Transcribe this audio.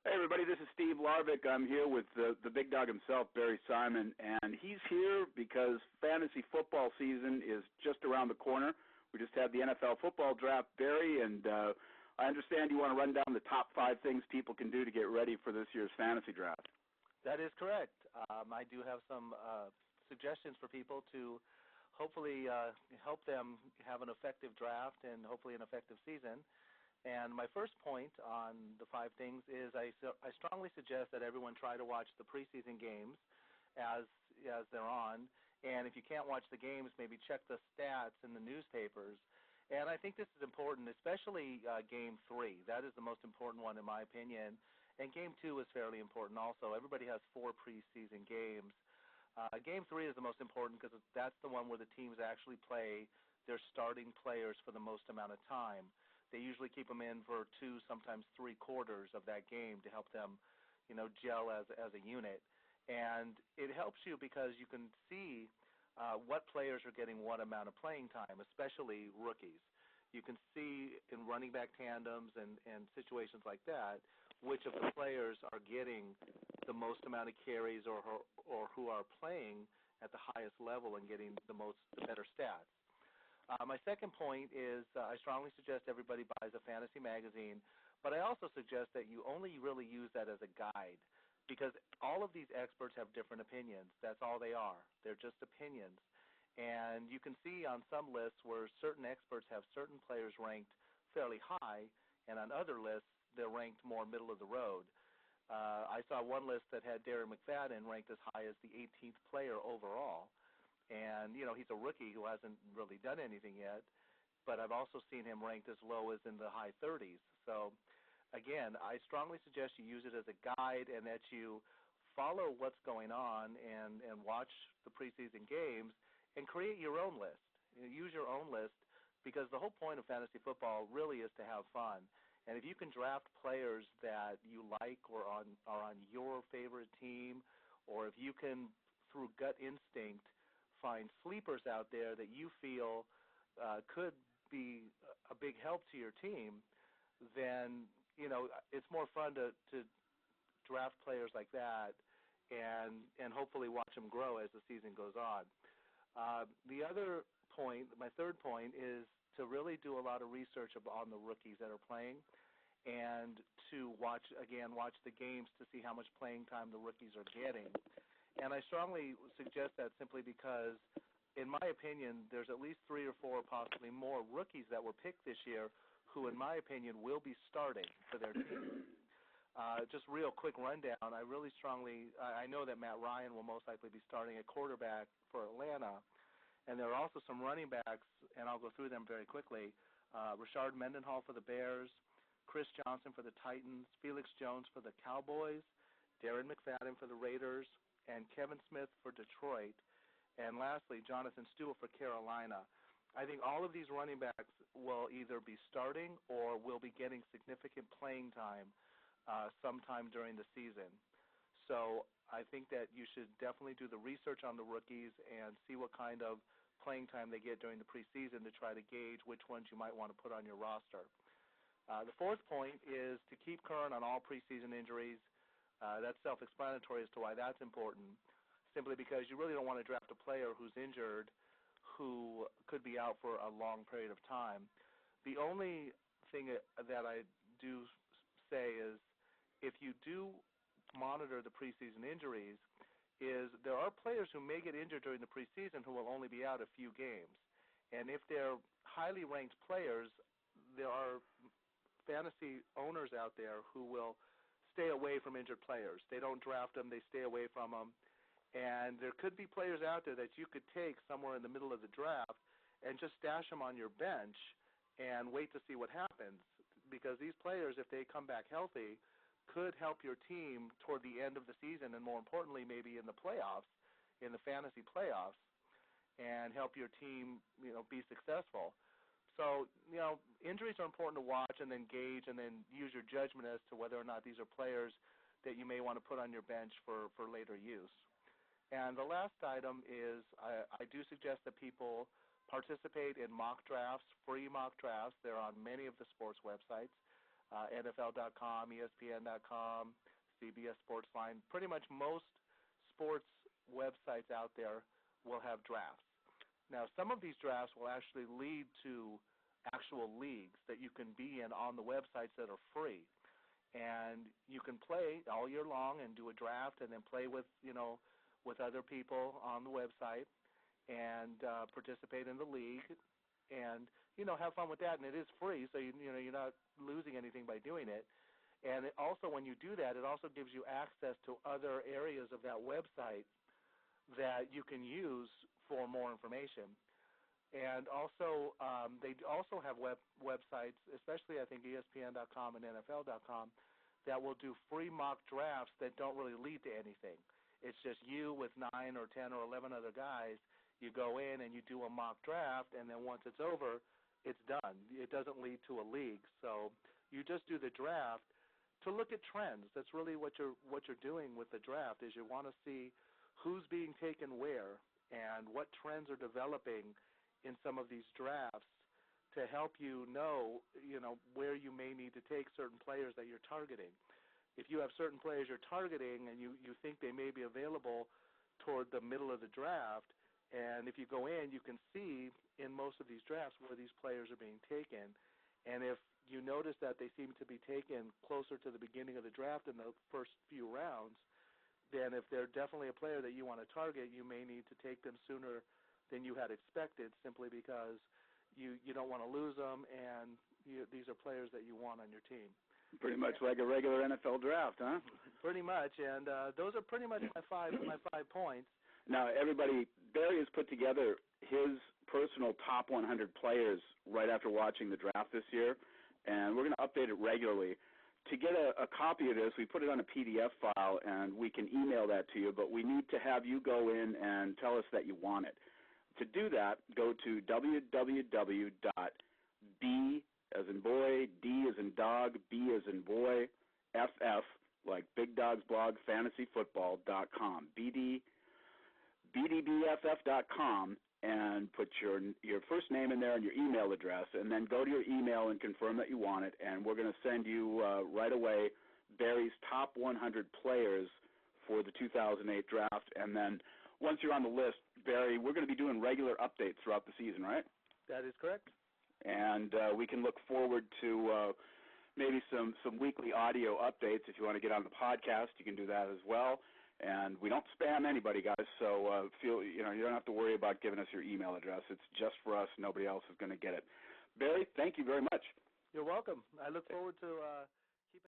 Hey, everybody, this is Steve Larvick. I'm here with the big dog himself, Barry Simon, and he's here because fantasy football season is just around the corner. We just had the NFL football draft, Barry, and I understand you want to run down the top 5 things people can do to get ready for this year's fantasy draft. That is correct. I do have some suggestions for people to hopefully help them have an effective draft and hopefully an effective season. And my first point on the 5 things is I strongly suggest that everyone try to watch the preseason games as they're on. And if you can't watch the games, maybe check the stats in the newspapers. And I think this is important, especially Game 3. That is the most important one in my opinion. And Game 2 is fairly important also. Everybody has 4 preseason games. Game 3 is the most important because that's the one where the teams actually play their starting players for the most amount of time. They usually keep them in for 2, sometimes 3 quarters of that game to help them, gel as a unit. And it helps you because you can see what players are getting what amount of playing time, especially rookies. You can see in running back tandems and situations like that which of the players are getting the most amount of carries or who are playing at the highest level and getting the better stats. My second point is I strongly suggest everybody buys a fantasy magazine, but I also suggest that you only really use that as a guide because all of these experts have different opinions. That's all they are. They're just opinions. And you can see on some lists where certain experts have certain players ranked fairly high, and on other lists they're ranked more middle of the road. I saw one list that had Darren McFadden ranked as high as the 18th player overall. And, he's a rookie who hasn't really done anything yet, but I've also seen him ranked as low as in the high 30s. So, again, I strongly suggest you use it as a guide and that you follow what's going on and watch the preseason games and create your own list. Use your own list because the whole point of fantasy football really is to have fun. And if you can draft players that you like or are on your favorite team, or if you can, through gut instinct, find sleepers out there that you feel could be a big help to your team, then, it's more fun to draft players like that and hopefully watch them grow as the season goes on. The other point, my third point, is to really do a lot of research on the rookies that are playing and to watch the games to see how much playing time the rookies are getting. And I strongly suggest that simply because, in my opinion, there's at least 3 or 4, possibly more rookies that were picked this year who, in my opinion, will be starting for their team. Just real quick rundown, I know that Matt Ryan will most likely be starting at quarterback for Atlanta, and there are also some running backs, and I'll go through them very quickly. Rashard Mendenhall for the Bears, Chris Johnson for the Titans, Felix Jones for the Cowboys, Darren McFadden for the Raiders, and Kevin Smith for Detroit, and lastly, Jonathan Stewart for Carolina. I think all of these running backs will either be starting or will be getting significant playing time sometime during the season. So I think that you should definitely do the research on the rookies and see what kind of playing time they get during the preseason to try to gauge which ones you might want to put on your roster. The fourth point is to keep current on all preseason injuries. That's self-explanatory as to why that's important, simply because you really don't want to draft a player who's injured who could be out for a long period of time. The only thing that I do say is if you do monitor the preseason injuries, is there are players who may get injured during the preseason who will only be out a few games. And if they're highly ranked players, there are fantasy owners out there who will stay away from injured players. They don't draft them, they stay away from them. And there could be players out there that you could take somewhere in the middle of the draft and just stash them on your bench and wait to see what happens. Because these players, if they come back healthy, could help your team toward the end of the season and more importantly maybe in the playoffs, in the fantasy playoffs, and help your team, be successful. So, injuries are important to watch and then gauge and then use your judgment as to whether or not these are players that you may want to put on your bench for later use. And the last item is I do suggest that people participate in mock drafts, free mock drafts. They're on many of the sports websites. NFL.com, ESPN.com, CBS Sportsline. Pretty much most sports websites out there will have drafts. Now, some of these drafts will actually lead to actual leagues that you can be in on the websites that are free. And you can play all year long and do a draft and then play with, with other people on the website and participate in the league and, have fun with that. And it is free, so, you're not losing anything by doing it. And it also, when you do that, it also gives you access to other areas of that website that you can use for more information. And also, they also have websites, especially I think ESPN.com and NFL.com, that will do free mock drafts that don't really lead to anything. It's just you with 9 or 10 or 11 other guys. You go in and you do a mock draft, and then once it's over, it's done. It doesn't lead to a league. So you just do the draft to look at trends. That's really what you're doing with the draft, is you want to see who's being taken where and what trends are developing in some of these drafts to help you know where you may need to take certain players that you're targeting. If you have certain players you're targeting and you think they may be available toward the middle of the draft, and if you go in, you can see in most of these drafts where these players are being taken. And if you notice that they seem to be taken closer to the beginning of the draft in the first few rounds, then if they're definitely a player that you want to target, you may need to take them sooner than you had expected, simply because you don't want to lose them, and these are players that you want on your team. Pretty much like a regular NFL draft, huh? Pretty much, and those are pretty much my five points. Now, everybody, Barry has put together his personal top 100 players right after watching the draft this year, and we're going to update it regularly. To get a copy of this, we put it on a PDF file, and we can email that to you, but we need to have you go in and tell us that you want it. To do that, go to www.b as in boy, D as in dog, B as in boy, FF, like Big Dog's Blog, fantasyfootball.com, bdbff.com, and put your first name in there and your email address, and then go to your email and confirm that you want it, and we're going to send you right away Barry's top 100 players for the 2008 draft. And then once you're on the list, Barry, we're going to be doing regular updates throughout the season, right? That is correct. And we can look forward to maybe some weekly audio updates. If you want to get on the podcast, you can do that as well. And we don't spam anybody, guys, so you don't have to worry about giving us your email address. It's just for us. Nobody else is going to get it. Barry, thank you very much. You're welcome. I look forward to